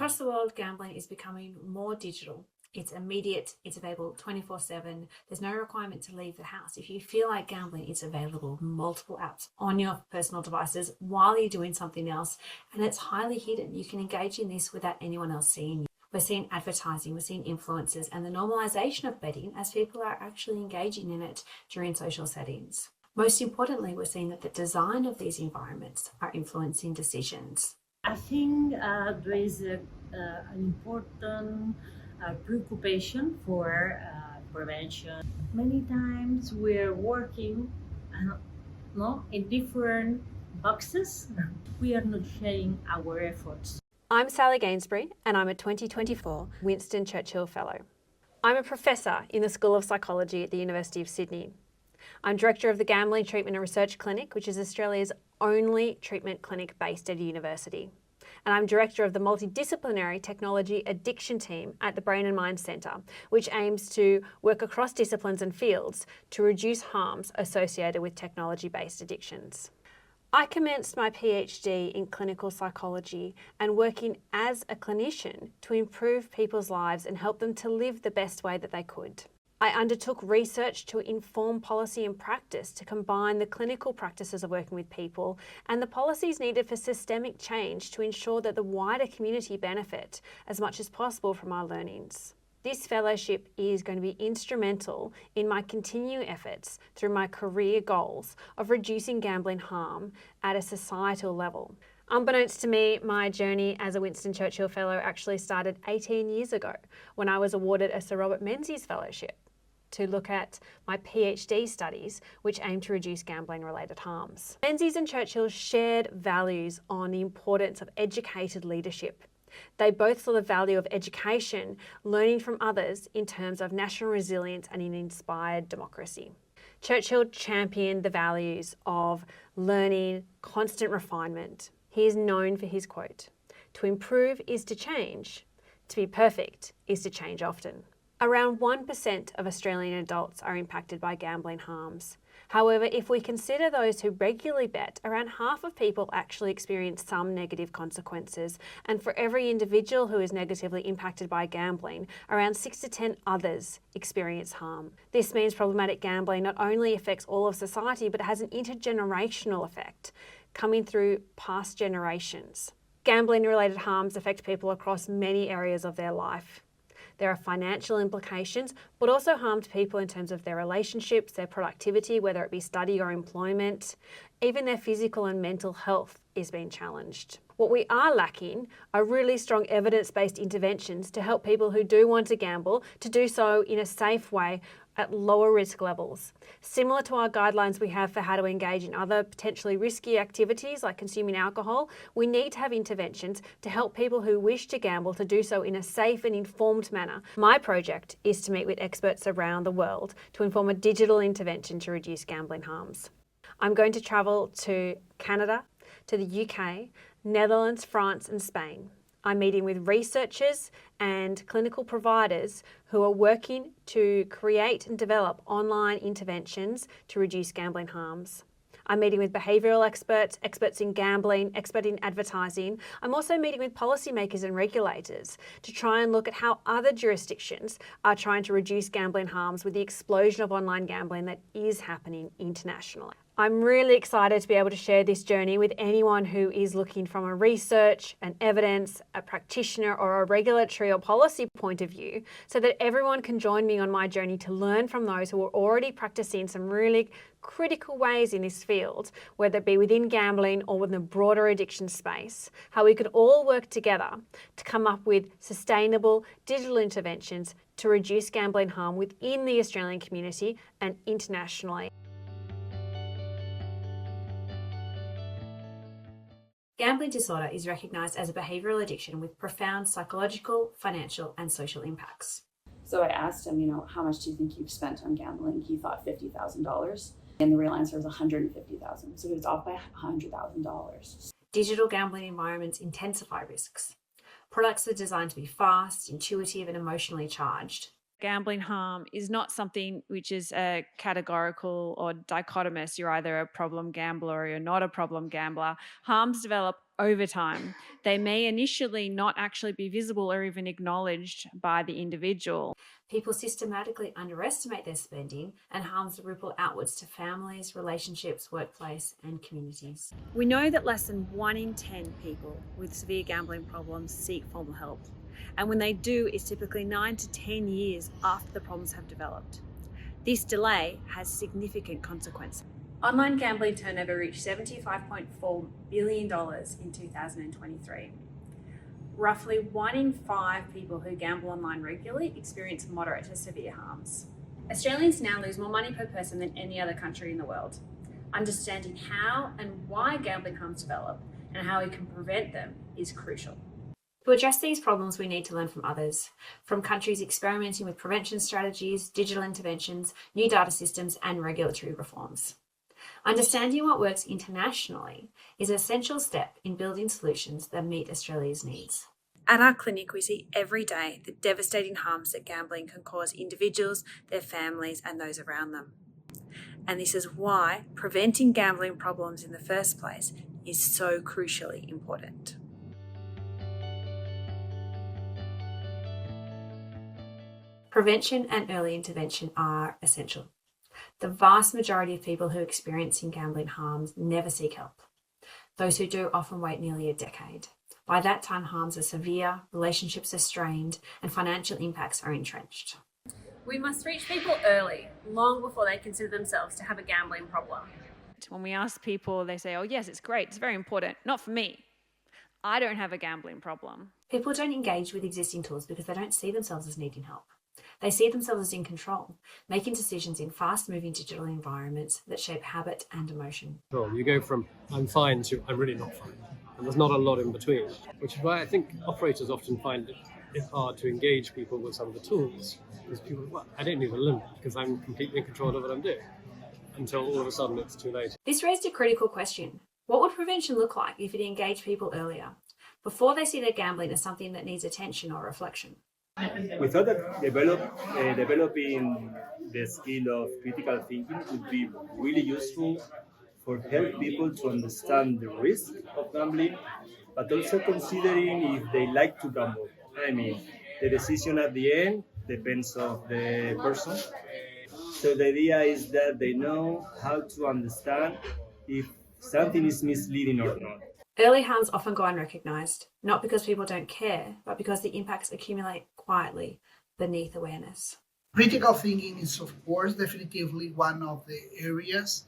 Across the world, gambling is becoming more digital. It's immediate, it's available 24/7. There's no requirement to leave the house. If you feel like gambling, it's available multiple apps on your personal devices while you're doing something else, and it's highly hidden. You can engage in this without anyone else seeing you. We're seeing advertising, we're seeing influencers, and the normalization of betting as people are actually engaging in it during social settings. Most importantly, we're seeing that the design of these environments are influencing decisions. I think there is an important preoccupation for prevention. Many times we're working in different boxes. We are not sharing our efforts. I'm Sally Gainsbury and I'm a 2024 Winston Churchill Fellow. I'm a professor in the School of Psychology at the University of Sydney. I'm Director of the Gambling Treatment and Research Clinic, which is Australia's only treatment clinic based at a university. And I'm Director of the Multidisciplinary Technology Addiction Team at the Brain and Mind Centre, which aims to work across disciplines and fields to reduce harms associated with technology-based addictions. I commenced my PhD in clinical psychology and working as a clinician to improve people's lives and help them to live the best way that they could. I undertook research to inform policy and practice to combine the clinical practices of working with people and the policies needed for systemic change to ensure that the wider community benefit as much as possible from our learnings. This fellowship is going to be instrumental in my continuing efforts through my career goals of reducing gambling harm at a societal level. Unbeknownst to me, my journey as a Winston Churchill Fellow actually started 18 years ago when I was awarded a Sir Robert Menzies Fellowship to look at my PhD studies, which aim to reduce gambling-related harms. Menzies and Churchill shared values on the importance of educated leadership. They both saw the value of education, learning from others in terms of national resilience and an inspired democracy. Churchill championed the values of learning, constant refinement. He is known for his quote, "To improve is to change. To be perfect is to change often." Around 1% of Australian adults are impacted by gambling harms. However, if we consider those who regularly bet, around half of people actually experience some negative consequences. And for every individual who is negatively impacted by gambling, around 6 to 10 others experience harm. This means problematic gambling not only affects all of society, but it has an intergenerational effect, coming through past generations. Gambling-related harms affect people across many areas of their life. There are financial implications, but also harm to people in terms of their relationships, their productivity, whether it be study or employment. Even their physical and mental health is being challenged. What we are lacking are really strong evidence-based interventions to help people who do want to gamble to do so in a safe way at lower risk levels. Similar to our guidelines we have for how to engage in other potentially risky activities like consuming alcohol, we need to have interventions to help people who wish to gamble to do so in a safe and informed manner. My project is to meet with experts around the world to inform a digital intervention to reduce gambling harms. I'm going to travel to Canada, to the UK, Netherlands, France and Spain. I'm meeting with researchers and clinical providers who are working to create and develop online interventions to reduce gambling harms. I'm meeting with behavioural experts, experts in gambling, experts in advertising. I'm also meeting with policymakers and regulators to try and look at how other jurisdictions are trying to reduce gambling harms with the explosion of online gambling that is happening internationally. I'm really excited to be able to share this journey with anyone who is looking from a research, an evidence, a practitioner or a regulatory or policy point of view, so that everyone can join me on my journey to learn from those who are already practicing some really critical ways in this field, whether it be within gambling or within the broader addiction space, how we could all work together to come up with sustainable digital interventions to reduce gambling harm within the Australian community and internationally. Gambling disorder is recognised as a behavioural addiction with profound psychological, financial and social impacts. So I asked him, how much do you think you've spent on gambling? He thought $50,000 and the real answer was $150,000. So he was off by $100,000. Digital gambling environments intensify risks. Products are designed to be fast, intuitive and emotionally charged. Gambling harm is not something which is a categorical or dichotomous. You're either a problem gambler or you're not a problem gambler. Harms develop over time. They may initially not actually be visible or even acknowledged by the individual. People systematically underestimate their spending, and harms ripple outwards to families, relationships, workplace, and communities. We know that less than 1 in 10 people with severe gambling problems seek formal help. And when they do, it's typically 9 to 10 years after the problems have developed. This delay has significant consequences. Online gambling turnover reached $75.4 billion in 2023. Roughly 1 in 5 people who gamble online regularly experience moderate to severe harms. Australians now lose more money per person than any other country in the world. Understanding how and why gambling harms develop and how we can prevent them is crucial. To address these problems, we need to learn from others, from countries experimenting with prevention strategies, digital interventions, new data systems, and regulatory reforms. Understanding what works internationally is an essential step in building solutions that meet Australia's needs. At our clinic, we see every day the devastating harms that gambling can cause individuals, their families, and those around them. And this is why preventing gambling problems in the first place is so crucially important. Prevention and early intervention are essential. The vast majority of people who are experiencing gambling harms never seek help. Those who do often wait nearly a decade. By that time, harms are severe, relationships are strained, and financial impacts are entrenched. We must reach people early, long before they consider themselves to have a gambling problem. When we ask people, they say, oh yes, it's great, it's very important. Not for me. I don't have a gambling problem. People don't engage with existing tools because they don't see themselves as needing help. They see themselves as in control, making decisions in fast-moving digital environments that shape habit and emotion. Sure, you go from I'm fine to I'm really not fine. And there's not a lot in between, which is why I think operators often find it hard to engage people with some of the tools. Because people, well, I don't need a limit because I'm completely in control of what I'm doing. Until all of a sudden it's too late. This raised a critical question. What would prevention look like if it engaged people earlier, before they see their gambling as something that needs attention or reflection? We thought that developing the skill of critical thinking would be really useful for help people to understand the risk of gambling, but also considering if they like to gamble. I mean, the decision at the end depends on the person. So the idea is that they know how to understand if something is misleading or not. Early harms often go unrecognised, not because people don't care, but because the impacts accumulate quietly beneath awareness. Critical thinking is, of course, definitively one of the areas.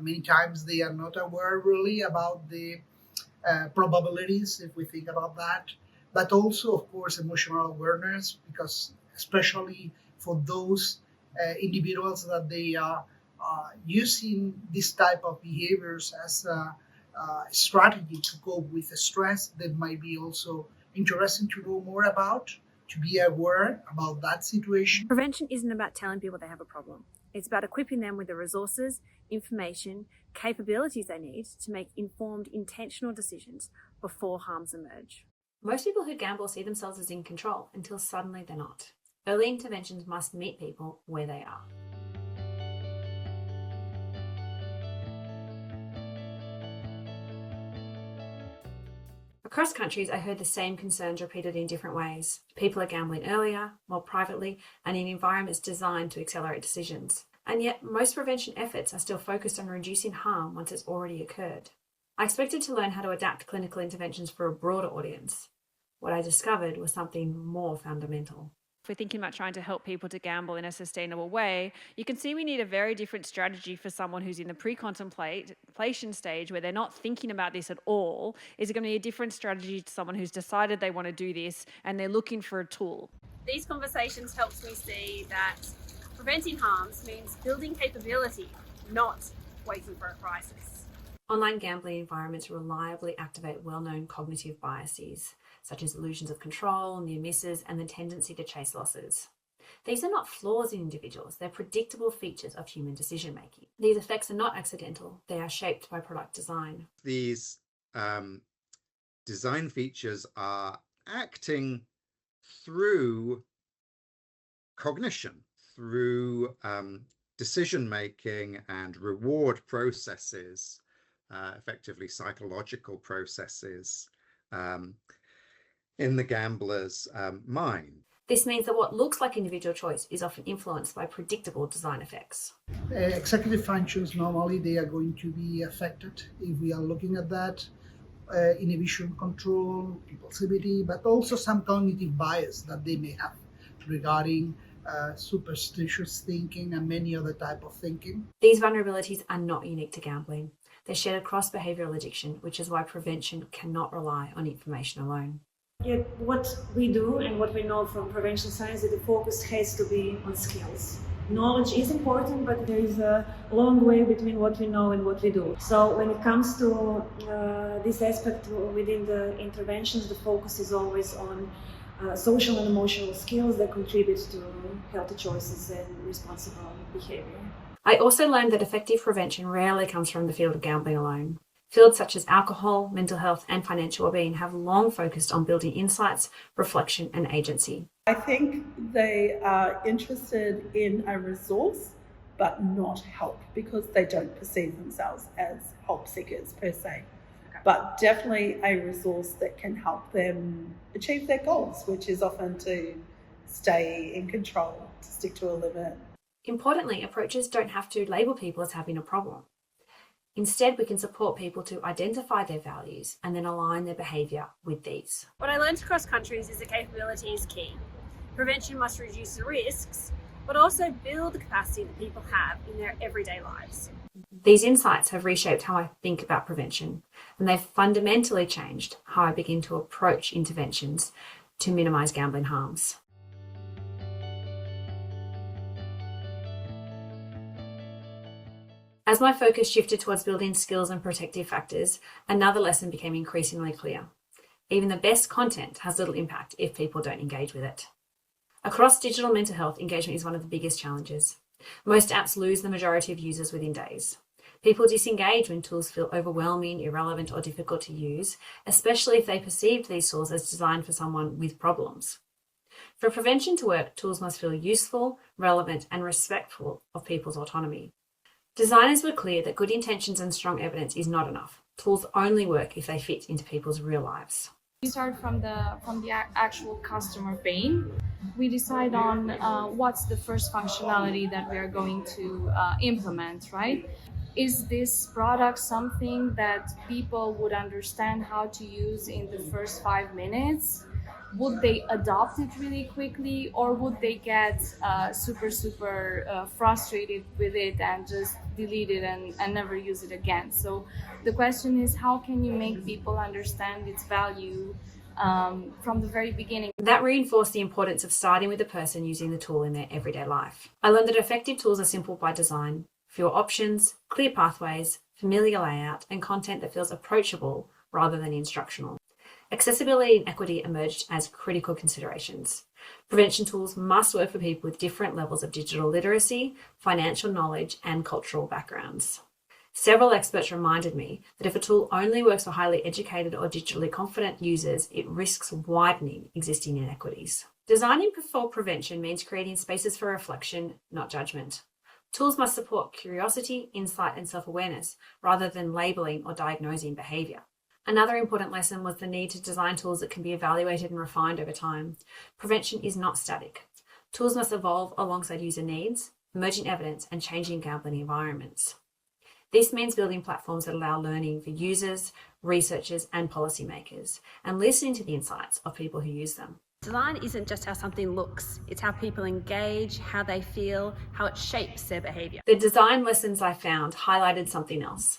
Many times they are not aware really about the probabilities, if we think about that, but also, of course, emotional awareness, because especially for those individuals that they are using this type of behaviors as a strategy to cope with the stress, that might be also interesting to know more about, to be aware about that situation. Prevention isn't about telling people they have a problem. It's about equipping them with the resources, information, capabilities they need to make informed, intentional decisions before harms emerge. Most people who gamble see themselves as in control until suddenly they're not. Early interventions must meet people where they are. Across countries, I heard the same concerns repeated in different ways. People are gambling earlier, more privately, and in environments designed to accelerate decisions. And yet, most prevention efforts are still focused on reducing harm once it's already occurred. I expected to learn how to adapt clinical interventions for a broader audience. What I discovered was something more fundamental. If we're thinking about trying to help people to gamble in a sustainable way, you can see we need a very different strategy for someone who's in the pre-contemplation stage where they're not thinking about this at all. Is it going to be a different strategy to someone who's decided they want to do this and they're looking for a tool? These conversations helped me see that preventing harms means building capability, not waiting for a crisis. Online gambling environments reliably activate well-known cognitive biases, such as illusions of control, near misses, and the tendency to chase losses. These are not flaws in individuals, they're predictable features of human decision-making. These effects are not accidental, they are shaped by product design. These design features are acting through cognition, through decision making and reward processes, effectively psychological processes in the gambler's mind. This means that what looks like individual choice is often influenced by predictable design effects. Executive functions, normally they are going to be affected if we are looking at that. Inhibition control, impulsivity, but also some cognitive bias that they may have regarding superstitious thinking and many other type of thinking. These vulnerabilities are not unique to gambling. They're shared across behavioural addiction, which is why prevention cannot rely on information alone. Yet what we do and what we know from prevention science is that the focus has to be on skills. Knowledge is important, but there is a long way between what we know and what we do. So when it comes to this aspect within the interventions, the focus is always on social and emotional skills that contribute to healthy choices and responsible behavior. I also learned that effective prevention rarely comes from the field of gambling alone. Fields such as alcohol, mental health, and financial well-being have long focused on building insights, reflection, and agency. I think they are interested in a resource, but not help, because they don't perceive themselves as help seekers per se. But definitely a resource that can help them achieve their goals, which is often to stay in control, to stick to a limit. Importantly, approaches don't have to label people as having a problem. Instead, we can support people to identify their values and then align their behaviour with these. What I learned across countries is that capability is key. Prevention must reduce the risks, but also build the capacity that people have in their everyday lives. These insights have reshaped how I think about prevention, and they've fundamentally changed how I begin to approach interventions to minimise gambling harms. As my focus shifted towards building skills and protective factors, another lesson became increasingly clear. Even the best content has little impact if people don't engage with it. Across digital mental health, engagement is one of the biggest challenges. Most apps lose the majority of users within days. People disengage when tools feel overwhelming, irrelevant, or difficult to use, especially if they perceived these tools as designed for someone with problems. For prevention to work, tools must feel useful, relevant, and respectful of people's autonomy. Designers were clear that good intentions and strong evidence is not enough. Tools only work if they fit into people's real lives. We start from the actual customer pain. We decide on what's the first functionality that we are going to implement, right? Is this product something that people would understand how to use in the first 5 minutes? Would they adopt it really quickly, or would they get super frustrated with it and just delete it and never use it again? So the question is, how can you make people understand its value from the very beginning? That reinforced the importance of starting with the person using the tool in their everyday life. I learned that effective tools are simple by design: fewer options, clear pathways, familiar layout, and content that feels approachable rather than instructional. Accessibility and equity emerged as critical considerations. Prevention tools must work for people with different levels of digital literacy, financial knowledge, and cultural backgrounds. Several experts reminded me that if a tool only works for highly educated or digitally confident users, it risks widening existing inequities. Designing for prevention means creating spaces for reflection, not judgment. Tools must support curiosity, insight, and self-awareness rather than labeling or diagnosing behaviour. Another important lesson was the need to design tools that can be evaluated and refined over time. Prevention is not static. Tools must evolve alongside user needs, emerging evidence, and changing gambling environments. This means building platforms that allow learning for users, researchers, and policymakers, and listening to the insights of people who use them. Design isn't just how something looks, it's how people engage, how they feel, how it shapes their behaviour. The design lessons I found highlighted something else.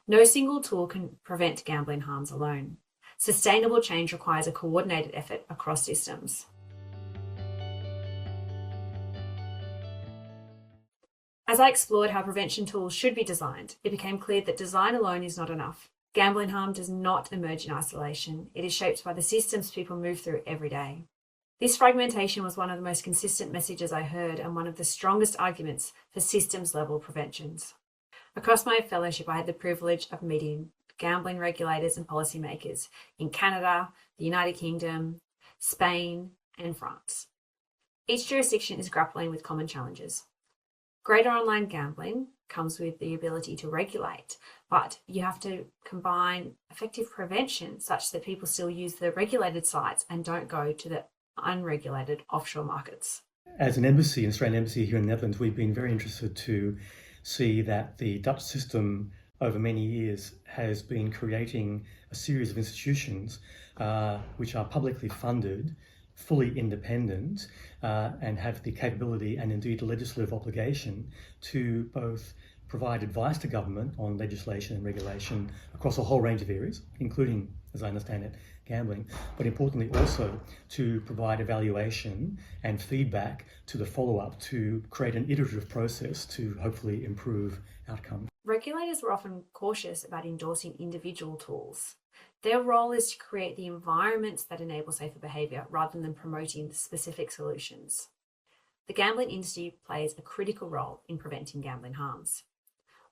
No single tool can prevent gambling harms alone. Sustainable change requires a coordinated effort across systems. As I explored how prevention tools should be designed, it became clear that design alone is not enough. Gambling harm does not emerge in isolation. It is shaped by the systems people move through every day. This fragmentation was one of the most consistent messages I heard and one of the strongest arguments for systems-level preventions. Across my fellowship, I had the privilege of meeting gambling regulators and policymakers in Canada, the United Kingdom, Spain, and France. Each jurisdiction is grappling with common challenges. Greater online gambling comes with the ability to regulate, but you have to combine effective prevention such that people still use the regulated sites and don't go to the unregulated offshore markets. As an embassy, an Australian embassy here in the Netherlands, we've been very interested to see that the Dutch system over many years has been creating a series of institutions which are publicly funded, fully independent, and have the capability and indeed the legislative obligation to both provide advice to government on legislation and regulation across a whole range of areas, including, as I understand it, gambling, but importantly also to provide evaluation and feedback to the follow-up to create an iterative process to hopefully improve outcomes. Regulators were often cautious about endorsing individual tools. Their role is to create the environments that enable safer behaviour rather than promoting specific solutions. The gambling industry plays a critical role in preventing gambling harms.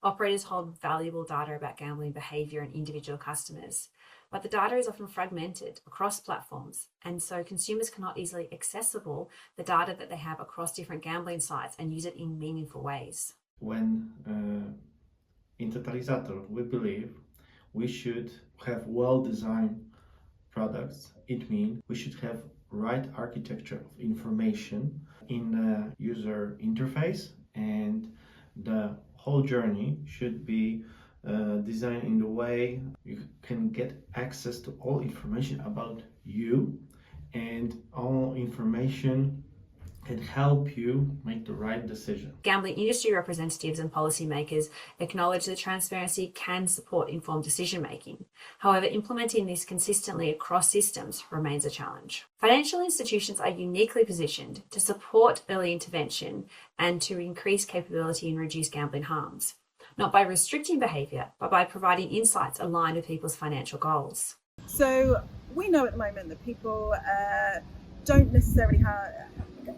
Operators hold valuable data about gambling behaviour and individual customers, but the data is often fragmented across platforms, and so consumers cannot easily accessible the data that they have across different gambling sites and use it in meaningful ways. When in Totalizator, we believe we should have well-designed products. It means we should have right architecture of information in the user interface, and the whole journey should be designed in the way you can get access to all information about you, and all information can help you make the right decision. Gambling industry representatives and policymakers acknowledge that transparency can support informed decision making. However, implementing this consistently across systems remains a challenge. Financial institutions are uniquely positioned to support early intervention and to increase capability and reduce gambling harms, not by restricting behaviour, but by providing insights aligned with people's financial goals. So we know at the moment that people don't necessarily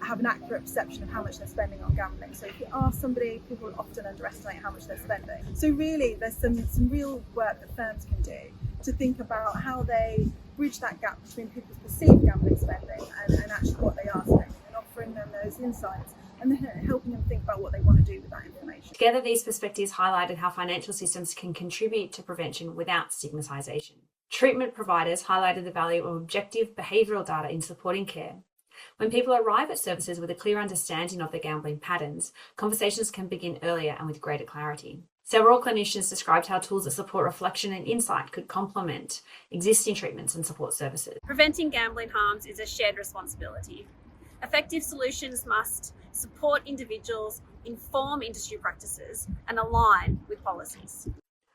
have an accurate perception of how much they're spending on gambling. So if you ask somebody, people often underestimate how much they're spending. So really there's some real work that firms can do to think about how they bridge that gap between people's perceived gambling spending and actually what they are spending, and offering them those insights and then helping them think about what they want to do with that information. Together, these perspectives highlighted how financial systems can contribute to prevention without stigmatisation. Treatment providers highlighted the value of objective behavioural data in supporting care. When people arrive at services with a clear understanding of their gambling patterns, conversations can begin earlier and with greater clarity. Several clinicians described how tools that support reflection and insight could complement existing treatments and support services. Preventing gambling harms is a shared responsibility. Effective solutions must support individuals, inform industry practices, and align with policies.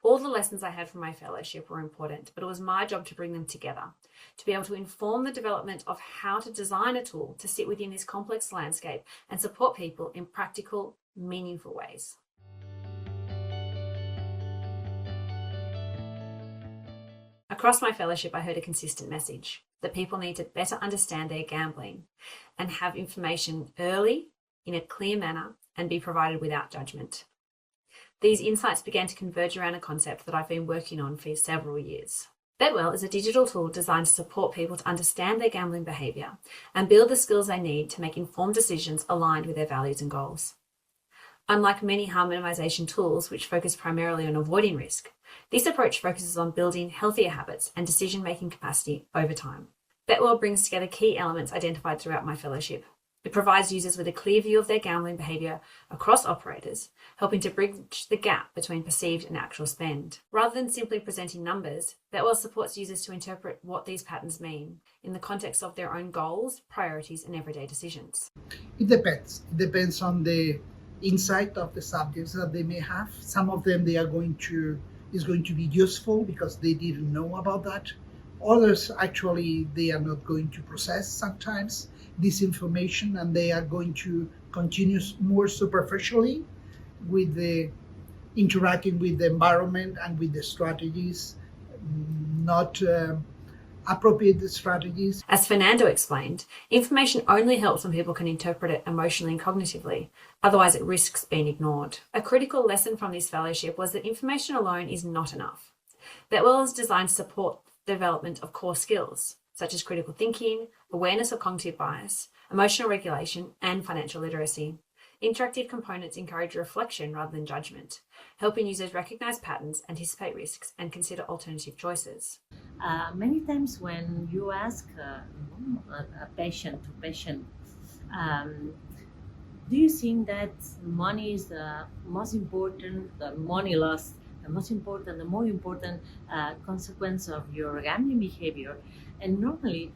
All the lessons I had from my fellowship were important, but it was my job to bring them together, to be able to inform the development of how to design a tool to sit within this complex landscape and support people in practical, meaningful ways. Across my fellowship, I heard a consistent message that people need to better understand their gambling and have information early, in a clear manner, and be provided without judgment. These insights began to converge around a concept that I've been working on for several years. BetWell is a digital tool designed to support people to understand their gambling behaviour and build the skills they need to make informed decisions aligned with their values and goals. Unlike many harm minimisation tools which focus primarily on avoiding risk, this approach focuses on building healthier habits and decision-making capacity over time. BetWell brings together key elements identified throughout my fellowship. It provides users with a clear view of their gambling behaviour across operators, helping to bridge the gap between perceived and actual spend. Rather than simply presenting numbers, BetWell supports users to interpret what these patterns mean in the context of their own goals, priorities, and everyday decisions. It depends. It depends on the insight of the subjects that they may have. Some of them is going to be useful because they didn't know about that. Others actually they are not going to process sometimes this information, and they are going to continue more superficially with the interacting with the environment and with the strategies, not appropriate strategies. As Fernando explained, information only helps when people can interpret it emotionally and cognitively, otherwise it risks being ignored. A critical lesson from this fellowship was that information alone is not enough. BetWell is designed to support the development of core skills, such as critical thinking, awareness of cognitive bias, emotional regulation, and financial literacy. Interactive components encourage reflection rather than judgment, helping users recognize patterns, anticipate risks, and consider alternative choices. Many times when you ask a patient to patient, do you think that money is the most important, the money loss, the most important, the more important consequence of your gambling behavior? And normally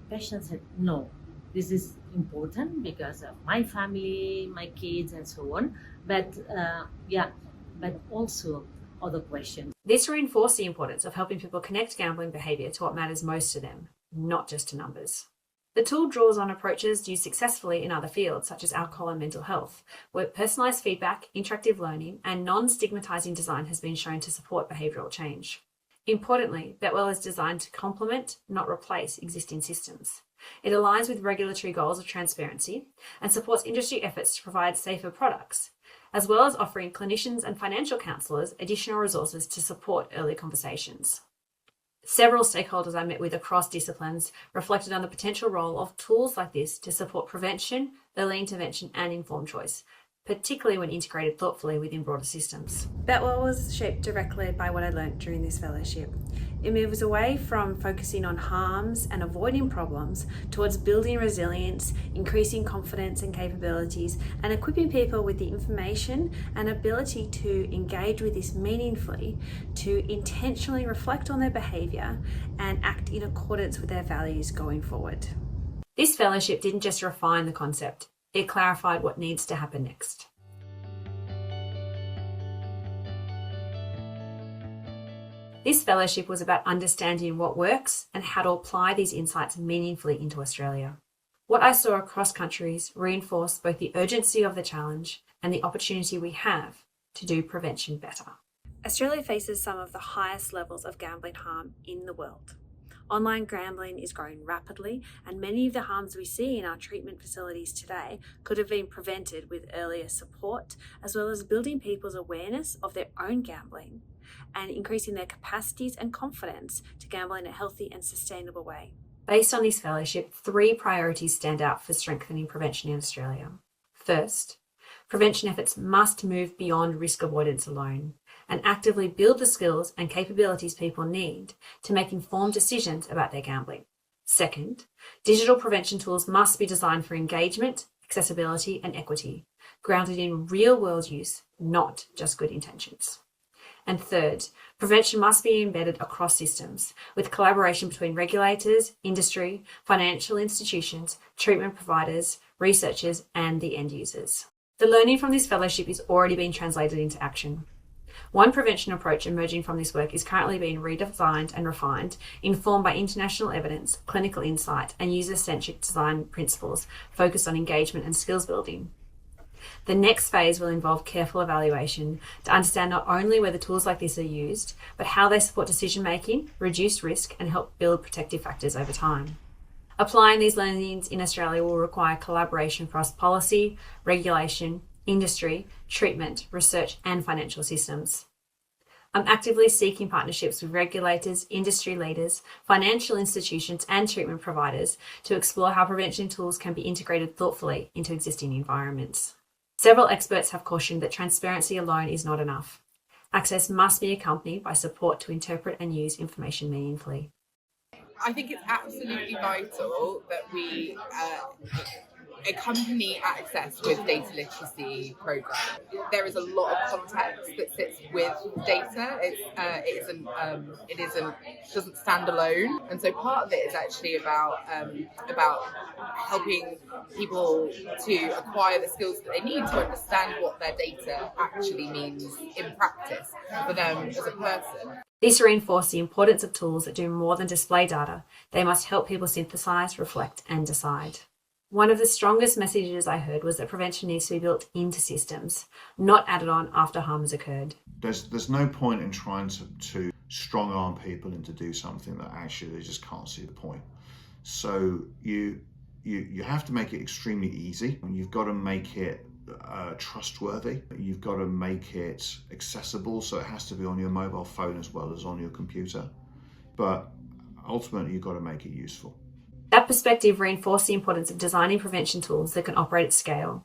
patients said, no, this is important because of my family, my kids, and so on. But but also other questions. This reinforced the importance of helping people connect gambling behaviour to what matters most to them, not just to numbers. The tool draws on approaches used successfully in other fields, such as alcohol and mental health, where personalised feedback, interactive learning, and non-stigmatising design has been shown to support behavioural change. Importantly, Betwell is designed to complement, not replace, existing systems. It aligns with regulatory goals of transparency and supports industry efforts to provide safer products, as well as offering clinicians and financial counsellors additional resources to support early conversations. Several stakeholders I met with across disciplines reflected on the potential role of tools like this to support prevention, early intervention, and informed choice, particularly when integrated thoughtfully within broader systems. Betwell was shaped directly by what I learnt during this fellowship. It moves away from focusing on harms and avoiding problems towards building resilience, increasing confidence and capabilities, and equipping people with the information and ability to engage with this meaningfully, to intentionally reflect on their behaviour and act in accordance with their values going forward. This fellowship didn't just refine the concept, it clarified what needs to happen next. This fellowship was about understanding what works and how to apply these insights meaningfully into Australia. What I saw across countries reinforced both the urgency of the challenge and the opportunity we have to do prevention better. Australia faces some of the highest levels of gambling harm in the world. Online gambling is growing rapidly, and many of the harms we see in our treatment facilities today could have been prevented with earlier support, as well as building people's awareness of their own gambling and increasing their capacities and confidence to gamble in a healthy and sustainable way. Based on this fellowship, 3 priorities stand out for strengthening prevention in Australia. First, prevention efforts must move beyond risk avoidance alone and actively build the skills and capabilities people need to make informed decisions about their gambling. Second, digital prevention tools must be designed for engagement, accessibility, and equity, grounded in real-world use, not just good intentions. And third, prevention must be embedded across systems, with collaboration between regulators, industry, financial institutions, treatment providers, researchers, and the end users. The learning from this fellowship is already being translated into action. One prevention approach emerging from this work is currently being redesigned and refined, informed by international evidence, clinical insight, and user-centric design principles focused on engagement and skills building. The next phase will involve careful evaluation to understand not only whether tools like this are used, but how they support decision-making, reduce risk, and help build protective factors over time. Applying these learnings in Australia will require collaboration across policy, regulation, industry, treatment, research, and financial systems. I'm actively seeking partnerships with regulators, industry leaders, financial institutions, and treatment providers to explore how prevention tools can be integrated thoughtfully into existing environments. Several experts have cautioned that transparency alone is not enough. Access must be accompanied by support to interpret and use information meaningfully. I think it's absolutely vital that we accompany access with data literacy programs. There is a lot of context that sits with data. It doesn't stand alone, and so part of it is actually about helping people to acquire the skills that they need to understand what their data actually means in practice for them as a person. This reinforced the importance of tools that do more than display data. They must help people synthesize, reflect, and decide. One of the strongest messages I heard was that prevention needs to be built into systems, not added on after harm has occurred. There's no point in trying to strong arm people into do something that actually they just can't see the point. So you have to make it extremely easy. You've got to make it trustworthy. You've got to make it accessible, so it has to be on your mobile phone as well as on your computer. But ultimately, you've got to make it useful. That perspective reinforced the importance of designing prevention tools that can operate at scale,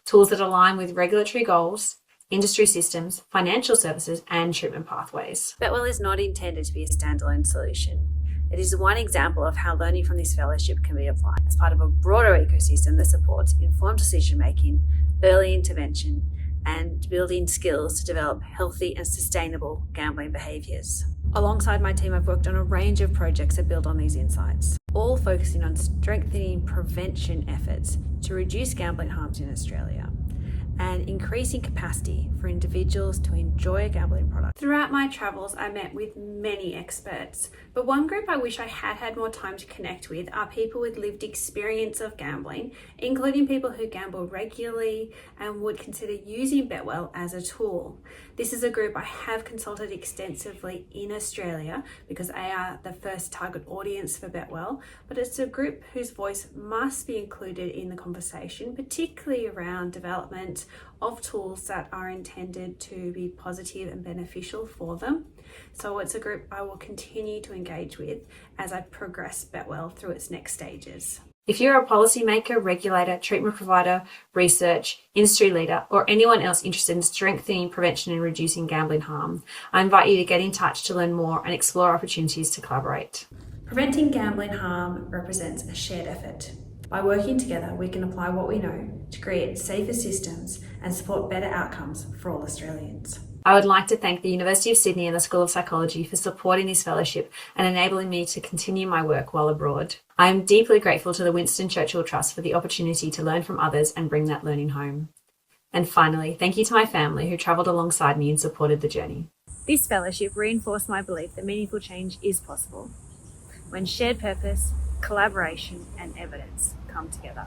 tools that align with regulatory goals, industry systems, financial services, and treatment pathways. Betwell is not intended to be a standalone solution. It is one example of how learning from this fellowship can be applied as part of a broader ecosystem that supports informed decision making, early intervention, and building skills to develop healthy and sustainable gambling behaviours. Alongside my team, I've worked on a range of projects that build on these insights, all focusing on strengthening prevention efforts to reduce gambling harms in Australia and increasing capacity for individuals to enjoy a gambling product. Throughout my travels, I met with many experts, but one group I wish I had more time to connect with are people with lived experience of gambling, including people who gamble regularly and would consider using Betwell as a tool. This is a group I have consulted extensively in Australia because they are the first target audience for Betwell, but it's a group whose voice must be included in the conversation, particularly around development of tools that are intended to be positive and beneficial for them. So it's a group I will continue to engage with as I progress Betwell through its next stages. If you're a policymaker, regulator, treatment provider, research, industry leader, or anyone else interested in strengthening prevention and reducing gambling harm, I invite you to get in touch to learn more and explore opportunities to collaborate. Preventing gambling harm represents a shared effort. By working together, we can apply what we know to create safer systems and support better outcomes for all Australians. I would like to thank the University of Sydney and the School of Psychology for supporting this fellowship and enabling me to continue my work while abroad. I am deeply grateful to the Winston Churchill Trust for the opportunity to learn from others and bring that learning home. And finally, thank you to my family who travelled alongside me and supported the journey. This fellowship reinforced my belief that meaningful change is possible when shared purpose, collaboration, and evidence come together.